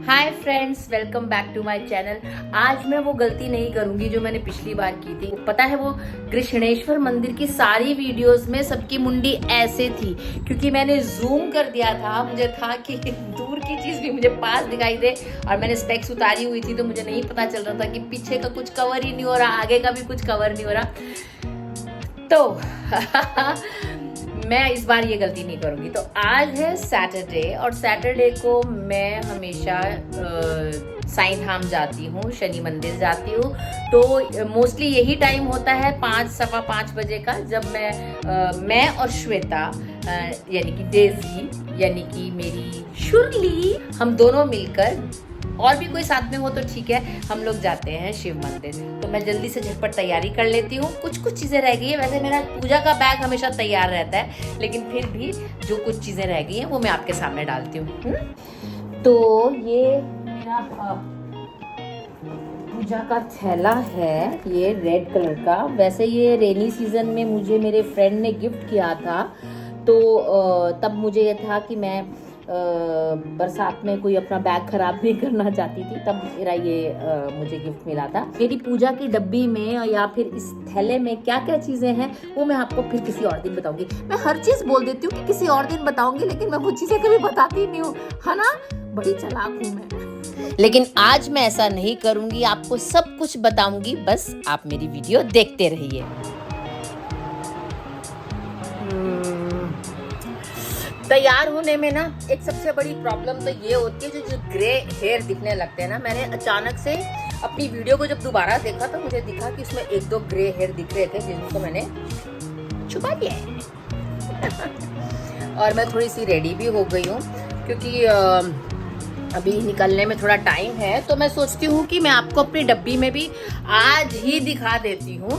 Hi friends, welcome back to my channel. आज मैं वो गलती नहीं करूंगी जो मैंने पिछली बार की थी। पता है, वो कृष्णेश्वर मंदिर की सारी वीडियोस में सबकी मुंडी ऐसे थी क्योंकि मैंने जूम कर दिया था। मुझे था कि दूर की चीज भी मुझे पास दिखाई दे, और मैंने स्पेक्स उतारी हुई थी तो मुझे नहीं पता चल रहा था कि पीछे का कुछ कवर ही नहीं हो रहा, आगे का भी कुछ कवर नहीं हो रहा। तो मैं इस बार ये गलती नहीं करूंगी। तो आज है सैटरडे, और सैटरडे को मैं हमेशा साईं धाम जाती हूँ, शनि मंदिर जाती हूँ। तो मोस्टली यही टाइम होता है 5-5:15 बजे का, जब मैं और श्वेता यानी कि डेजी यानी कि मेरी शुरली, हम दोनों मिलकर, और भी कोई साथ में हो तो ठीक है, हम लोग जाते हैं शिव मंदिर। तो मैं जल्दी से झटपट तैयारी कर लेती हूँ। कुछ चीज़ें रह गई है। वैसे मेरा पूजा का बैग हमेशा तैयार रहता है, लेकिन फिर भी जो कुछ चीज़ें रह गई हैं वो मैं आपके सामने डालती हूँ। तो ये मेरा पूजा का थैला है, ये रेड कलर का। वैसे ये रेनी सीजन में मुझे मेरे फ्रेंड ने गिफ्ट किया था, तो तब मुझे ये था कि मैं बरसात में कोई अपना बैग खराब नहीं करना चाहती थी, तब मेरा ये मुझे गिफ्ट मिला था। मेरी पूजा की डब्बी में या फिर इस थैले में क्या क्या चीजें हैं वो मैं आपको फिर किसी और दिन बताऊंगी। मैं हर चीज बोल देती हूँ कि किसी और दिन बताऊंगी, लेकिन मैं वो चीजें कभी बताती नहीं हूँ, है ना। बड़ी चालाक हूँ मैं। लेकिन आज मैं ऐसा नहीं करूंगी, आपको सब कुछ बताऊंगी। बस आप मेरी वीडियो देखते रहिए। तैयार होने में ना एक सबसे बड़ी प्रॉब्लम तो ये होती है, जो ग्रे हेयर दिखने लगते हैं ना। मैंने अचानक से अपनी वीडियो को जब दोबारा देखा तो मुझे दिखा कि उसमें 1-2 ग्रे हेयर दिख रहे थे, जिनको मैंने छुपा दिया है। और मैं थोड़ी सी रेडी भी हो गई हूँ क्योंकि अभी निकलने में थोड़ा टाइम है। तो मैं सोचती हूँ कि मैं आपको अपनी डब्बी में भी आज ही दिखा देती हूँ।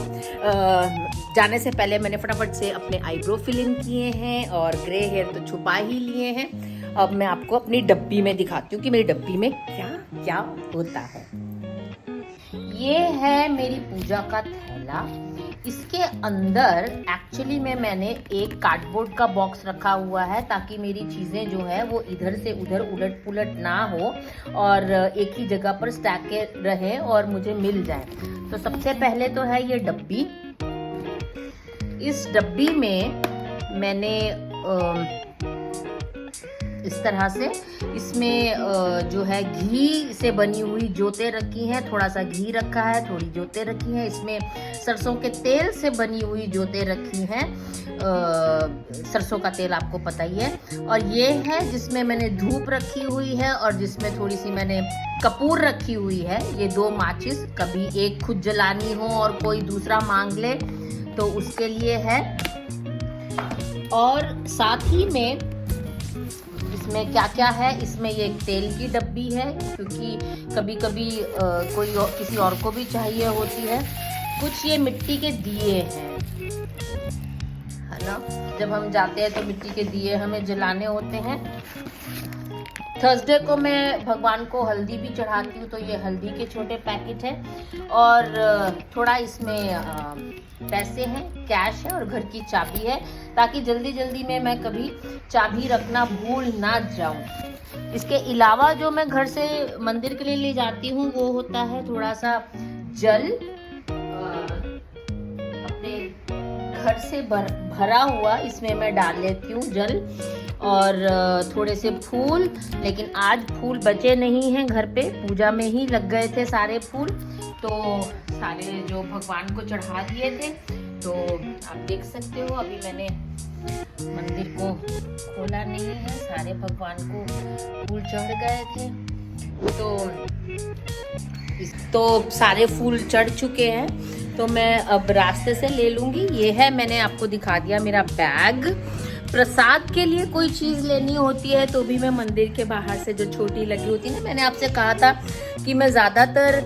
जाने से पहले मैंने फटाफट से अपने आईब्रो फिल इन किए हैं और ग्रे हेयर तो छुपा ही लिए हैं। अब मैं आपको अपनी डब्बी में दिखाती हूँ कि मेरी डब्बी में क्या क्या होता है। ये है मेरी पूजा का थैला। इसके अंदर एक्चुअली में मैंने एक कार्डबोर्ड का बॉक्स रखा हुआ है, ताकि मेरी चीज़ें जो है वो इधर से उधर उलट पुलट ना हो और एक ही जगह पर स्टैक रहे और मुझे मिल जाए। तो सबसे पहले तो है ये डब्बी। इस डब्बी में मैंने इस तरह से इसमें जो है घी से बनी हुई जोतें रखी हैं। थोड़ा सा घी रखा है, थोड़ी जोतें रखी हैं। इसमें सरसों के तेल से बनी हुई जोतें रखी हैं। सरसों का तेल आपको पता ही है। और ये है जिसमें मैंने धूप रखी हुई है, और जिसमें थोड़ी सी मैंने कपूर रखी हुई है। ये 2 माचिस, कभी एक खुद जलानी हो और कोई दूसरा मांग ले तो उसके लिए है। और साथ ही में इसमें क्या क्या है, इसमें ये एक तेल की डब्बी है, क्योंकि कभी कभी कोई किसी और को भी चाहिए होती है। कुछ ये मिट्टी के दिए हैं, है ना। जब हम जाते हैं तो मिट्टी के दिए हमें जलाने होते हैं। थर्सडे को मैं भगवान को हल्दी भी चढ़ाती हूँ, तो ये हल्दी के छोटे पैकेट हैं। और थोड़ा इसमें पैसे हैं, कैश है, और घर की चाबी है, ताकि जल्दी जल्दी में मैं कभी चाबी रखना भूल ना जाऊं। इसके अलावा जो मैं घर से मंदिर के लिए ले जाती हूँ वो होता है थोड़ा सा जल, अपने घर से भरा हुआ इसमें मैं डाल लेती हूँ जल, और थोड़े से फूल। लेकिन आज फूल बचे नहीं हैं घर पे, पूजा में ही लग गए थे सारे फूल, तो सारे जो भगवान को चढ़ा दिए थे। तो आप देख सकते हो, अभी मैंने मंदिर को खोला नहीं है, सारे भगवान को फूल चढ़ गए थे। तो सारे फूल चढ़ चुके हैं, तो मैं अब रास्ते से ले लूँगी। ये है, मैंने आपको दिखा दिया मेरा बैग। प्रसाद के लिए कोई चीज़ लेनी होती है तो भी मैं मंदिर के बाहर से, जो छोटी लगी होती है ना, मैंने आपसे कहा था कि मैं ज़्यादातर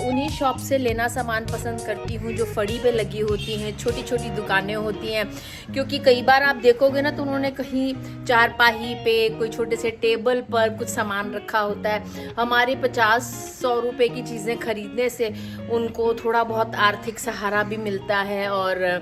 उन्हीं शॉप से लेना सामान पसंद करती हूँ जो फड़ी पे लगी होती हैं, छोटी छोटी दुकानें होती हैं। क्योंकि कई बार आप देखोगे ना तो उन्होंने कहीं चारपाही पे, कोई छोटे से टेबल पर कुछ सामान रखा होता है। हमारे 50-100 रुपए की चीज़ें खरीदने से उनको थोड़ा बहुत आर्थिक सहारा भी मिलता है, और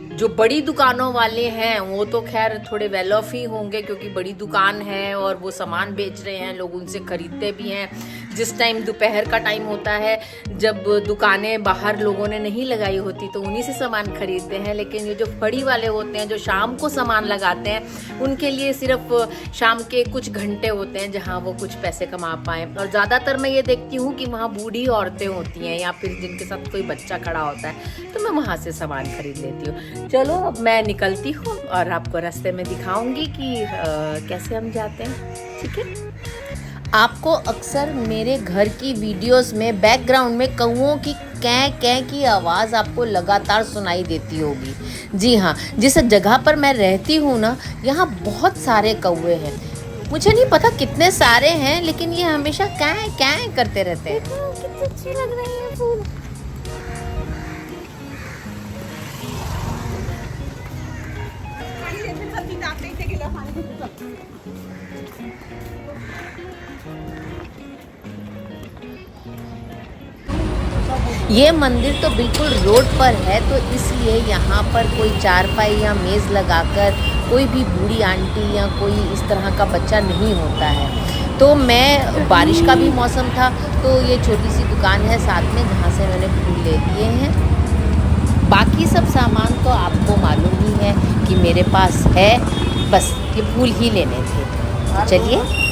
जो बड़ी दुकानों वाले हैं वो तो खैर थोड़े वेल ऑफ ही होंगे, क्योंकि बड़ी दुकान है और वो सामान बेच रहे हैं, लोग उनसे खरीदते भी हैं। जिस टाइम दोपहर का टाइम होता है, जब दुकानें बाहर लोगों ने नहीं लगाई होती, तो उन्हीं से सामान खरीदते हैं। लेकिन ये जो फड़ी वाले होते हैं, जो शाम को सामान लगाते हैं, उनके लिए सिर्फ शाम के कुछ घंटे होते हैं जहाँ वो कुछ पैसे कमा पाएँ। और ज़्यादातर मैं ये देखती हूँ कि वहाँ बूढ़ी औरतें होती हैं या फिर जिनके साथ कोई बच्चा खड़ा होता है, तो मैं वहाँ से सामान खरीद लेती हूँ। चलो अब मैं निकलती हूँ और आपको रास्ते में दिखाऊंगी कि कैसे हम जाते हैं, ठीक है। आपको अक्सर मेरे घर की वीडियोस में बैकग्राउंड में कौओं की कै कै की आवाज़ आपको लगातार सुनाई देती होगी। जी हाँ, जिस जगह पर मैं रहती हूँ ना, यहाँ बहुत सारे कौवे हैं। मुझे नहीं पता कितने सारे हैं, लेकिन ये हमेशा कै कै करते रहते हैं। कितने अच्छे लग रहे हैं फूल। ये मंदिर तो बिल्कुल रोड पर है, तो इसलिए यहाँ पर कोई चारपाई या मेज़ लगाकर कोई भी बूढ़ी आंटी या कोई इस तरह का बच्चा नहीं होता है। तो मैं बारिश का भी मौसम था, तो ये छोटी सी दुकान है साथ में, जहाँ से मैंने फूल ले लिए हैं। बाकी सब सामान तो आपको मालूम ही है कि मेरे पास है, बस ये फूल ही लेने थे। चलिए।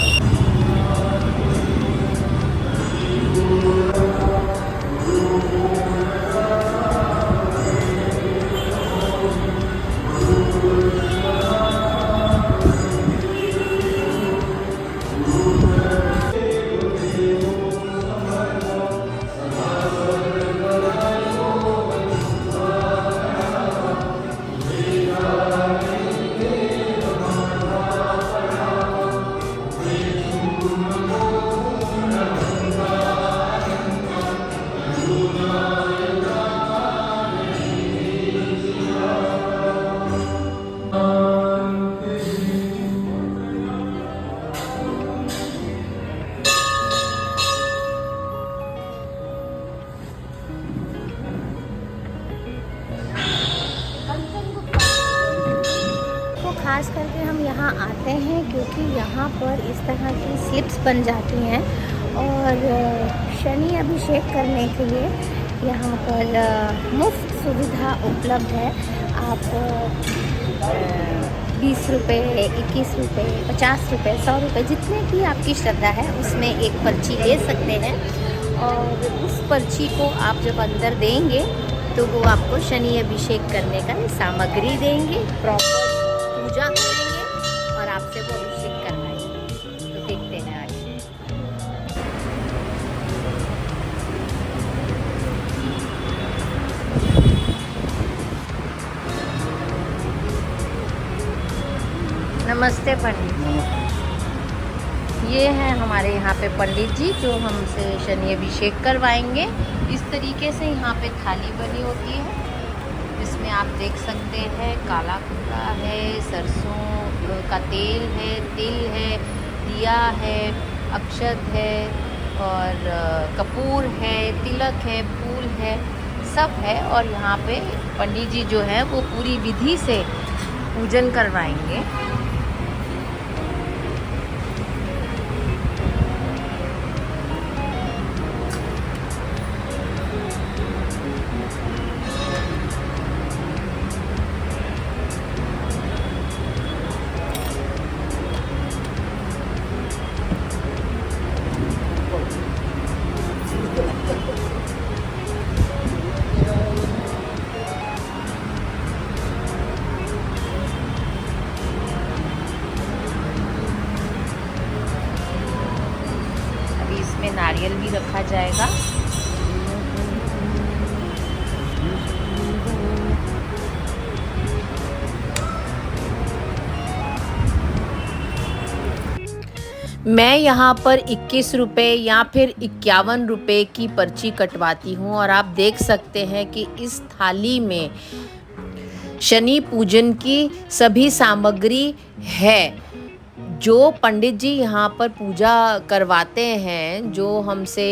खास करके हम यहाँ आते हैं क्योंकि यहाँ पर इस तरह की स्लिप्स बन जाती हैं, और शनि अभिषेक करने के लिए यहाँ पर मुफ्त सुविधा उपलब्ध है। आप 20 रुपये, 21 रुपये, 50 रुपये, 100 रुपये, जितने की आपकी श्रद्धा है उसमें एक पर्ची ले सकते हैं। और उस पर्ची को आप जब अंदर देंगे तो वो आपको शनि अभिषेक करने का सामग्री देंगे, प्रॉपर पूजा करेंगे और आपसे वो अभिषेक करवाएंगे। तो देखते हैं आज। नमस्ते पंडित जी। ये हैं हमारे यहाँ पे पंडित जी जो हमसे शनि अभिषेक करवाएंगे। इस तरीके से यहाँ पे थाली बनी होती है, जिसमें आप देख सकते हैं काला कुत्ता है, सरसों का तेल है, तिल है, दिया है, अक्षत है और कपूर है, तिलक है, फूल है, सब है। और यहाँ पे पंडित जी जो है वो पूरी विधि से पूजन करवाएंगे। नारियल भी रखा जाएगा। मैं यहाँ पर 21 रुपये या फिर 51 रुपये की पर्ची कटवाती हूँ, और आप देख सकते हैं कि इस थाली में शनि पूजन की सभी सामग्री है। जो पंडित जी यहाँ पर पूजा करवाते हैं, जो हमसे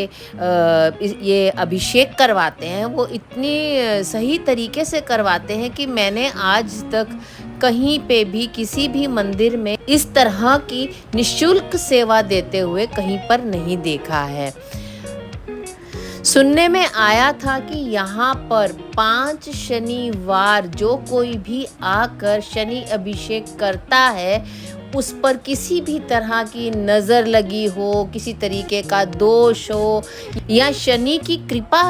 ये अभिषेक करवाते हैं, वो इतनी सही तरीके से करवाते हैं कि मैंने आज तक कहीं पे भी किसी भी मंदिर में इस तरह की निशुल्क सेवा देते हुए कहीं पर नहीं देखा है। सुनने में आया था कि यहाँ पर 5 शनिवार जो कोई भी आकर शनि अभिषेक करता है, उस पर किसी भी तरह की नज़र लगी हो, किसी तरीके का दोष हो या शनि की कृपा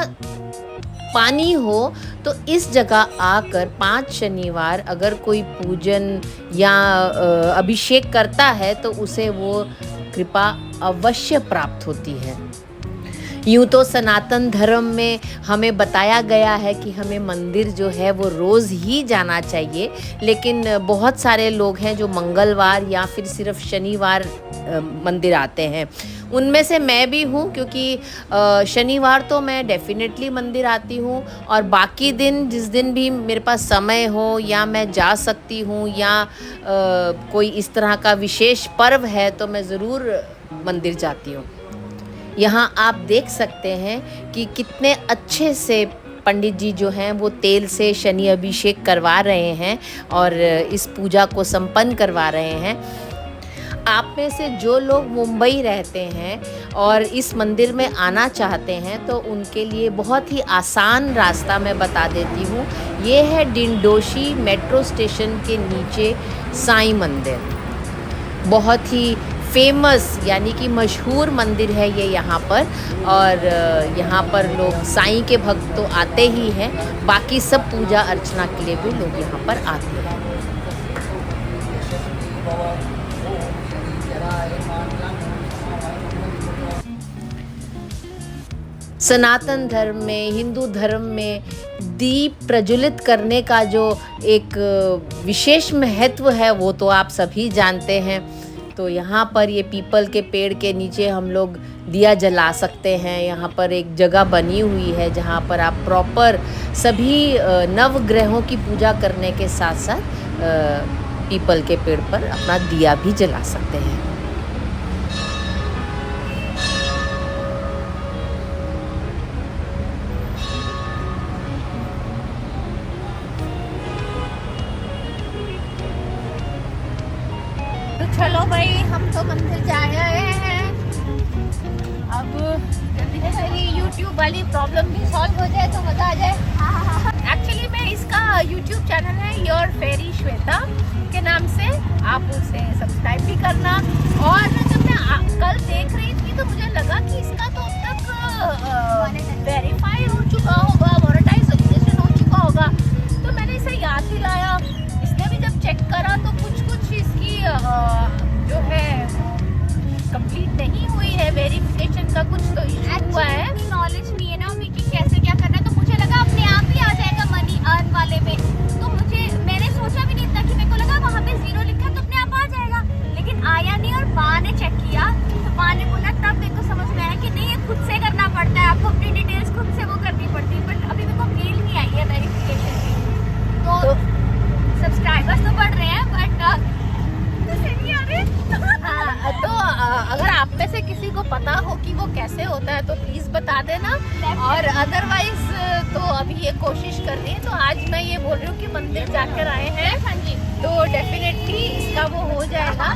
पानी हो, तो इस जगह आकर 5 शनिवार अगर कोई पूजन या अभिषेक करता है तो उसे वो कृपा अवश्य प्राप्त होती है। यूँ तो सनातन धर्म में हमें बताया गया है कि हमें मंदिर जो है वो रोज़ ही जाना चाहिए, लेकिन बहुत सारे लोग हैं जो मंगलवार या फिर सिर्फ शनिवार मंदिर आते हैं। उनमें से मैं भी हूँ, क्योंकि शनिवार तो मैं डेफिनेटली मंदिर आती हूँ और बाकी दिन जिस दिन भी मेरे पास समय हो या मैं जा सकती हूँ या कोई इस तरह का विशेष पर्व है तो मैं ज़रूर मंदिर जाती हूँ। यहाँ आप देख सकते हैं कि कितने अच्छे से पंडित जी जो हैं वो तेल से शनि अभिषेक करवा रहे हैं और इस पूजा को संपन्न करवा रहे हैं। आप में से जो लोग मुंबई रहते हैं और इस मंदिर में आना चाहते हैं तो उनके लिए बहुत ही आसान रास्ता मैं बता देती हूँ। ये है डिंडोशी मेट्रो स्टेशन के नीचे साईं मंदिर। बहुत ही फेमस यानी कि मशहूर मंदिर है ये यहाँ पर, और यहाँ पर लोग साईं के भक्त तो आते ही हैं, बाकी सब पूजा अर्चना के लिए भी लोग यहाँ पर आते हैं। सनातन धर्म में, हिंदू धर्म में दीप प्रज्वलित करने का जो एक विशेष महत्व है वो तो आप सभी जानते हैं। तो यहाँ पर ये पीपल के पेड़ के नीचे हम लोग दिया जला सकते हैं। यहाँ पर एक जगह बनी हुई है जहाँ पर आप प्रॉपर सभी नवग्रहों की पूजा करने के साथ साथ पीपल के पेड़ पर अपना दिया भी जला सकते हैं। चलो भाई, हम तो मंदिर जा आए हैं। अब जल्दी से मेरी YouTube वाली प्रॉब्लम भी सॉल्व हो जाए तो मजा आ जाए। एक्चुअली मैं इसका YouTube चैनल है योर फेरी श्वेता के नाम से, आप उसे सब्सक्राइब भी करना। और जब मैं कल देख रही थी तो मुझे लगा कि इसका तो अब तक वेरीफाई हो चुका होगा, मोनेटाइजेशन हो चुका होगा। तो मैंने इसे याद दिलाया। इसने भी जब चेक करा तो कुछ इसकी जो है कंप्लीट नहीं हुई है, वेरिफिकेशन का कुछ तो इशू हुआ है। नॉलेज नहीं है ना अभी कि कैसे क्या करना है, तो मुझे लगा अपने आप ही आ जाएगा मनी अर्न वाले में। तो मैंने सोचा भी नहीं था कि मेरे को लगा वहाँ पे 0 लिखा है तो अपने आप आ जाएगा, लेकिन आया नहीं। और माँ ने चेक किया तो माँ ने बोला, तब मेरे को समझ में आया कि नहीं, ये खुद से करना पड़ता है, आपको अपनी डिटेल्स खुद से वो करनी पड़ती है। बट अभी मेरे को मेल नहीं आई है वेरिफिकेशन की। तो सब्सक्राइबर्स तो बढ़ रहे हैं बट नहीं आ रहे। हाँ, तो अगर आप में से किसी को पता हो कि वो कैसे होता है तो प्लीज बता देना। और अदरवाइज तो अभी ये कोशिश कर रही है। तो आज मैं ये बोल रही हूँ कि मंदिर जाकर आए हैं, हाँ जी, तो डेफिनेटली इसका वो हो जाएगा।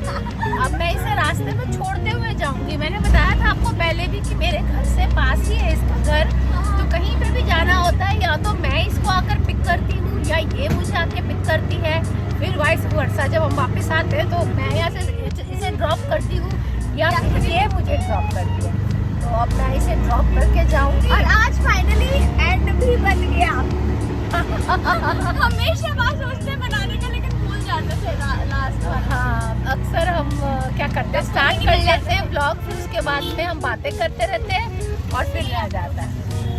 अब मैं इसे रास्ते में छोड़ते हुए जाऊंगी। मैंने बताया था आपको पहले भी कि मेरे घर से पास ही है इसका घर, तो कहीं पे भी जाना होता है या तो मैं इसको आकर पिक करती हूँ या ये मुझे आके पिक करती है, फिर वाइस वर्सा। जब हम वापस आते हैं तो मैं यहाँ से इसे ड्रॉप करती हूँ या फिर ये मुझे ड्रॉप करती है। तो अब मैं इसे ड्रॉप करके जाऊंगी। और आज फाइनली एंड भी बन गया। हमेशा बात सोचते बनाने का लेकिन भूल जाते थे लास्ट में। हाँ, अक्सर हम क्या करते हैं, स्टार्ट कर लेते हैं ब्लॉग, फिर उसके बाद में हम बातें करते रहते हैं और फिर रह जाता है।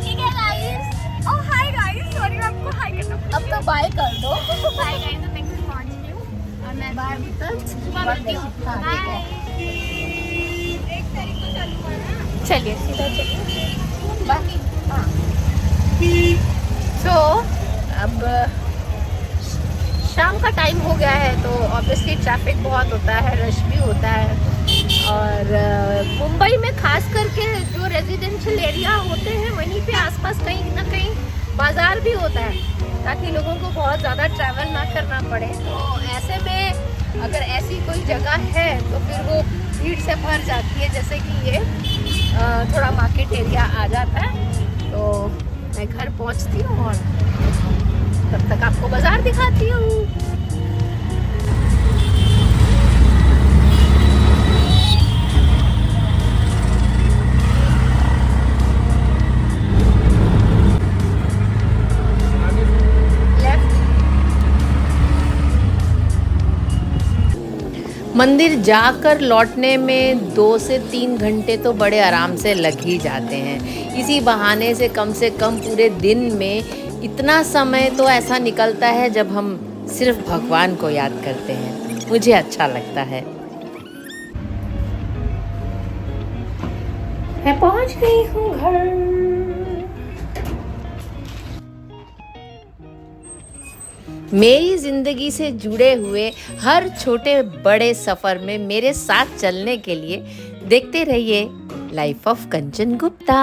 ठीक है गाइस, ओह हाय गाइस, सॉरी मैं आपको हाय करना। अब तो बाय कर दो। हाय गाइस, तो मैं पहुंच गई हूँ और मैं बाय मिलती हूँ। बाय। 1 तारीख को चालू हुआ ना। चलिए सीधा चलिए बाकी। हाँ, तो अब शाम का टाइम हो गया है तो ऑब्वियसली ट्रैफिक बहुत होता है, रश भी होता है। और मुंबई में खास करके जो रेजिडेंशियल एरिया होते हैं वहीं पे आसपास कहीं ना कहीं बाज़ार भी होता है ताकि लोगों को बहुत ज़्यादा ट्रैवल ना करना पड़े। तो ऐसे में अगर ऐसी कोई जगह है तो फिर वो भीड़ से भर जाती है, जैसे कि ये थोड़ा मार्केट एरिया आ जाता है। तो मैं घर पहुंचती हूँ और तब तक आपको बाजार दिखाती हूँ। मंदिर जाकर लौटने में 2 से 3 घंटे तो बड़े आराम से लग ही जाते हैं। इसी बहाने से कम पूरे दिन में इतना समय तो ऐसा निकलता है जब हम सिर्फ भगवान को याद करते हैं। मुझे अच्छा लगता है। मैं पहुंच गई हूँ घर। मेरी जिंदगी से जुड़े हुए हर छोटे बड़े सफर में मेरे साथ चलने के लिए देखते रहिए लाइफ ऑफ कंचन गुप्ता।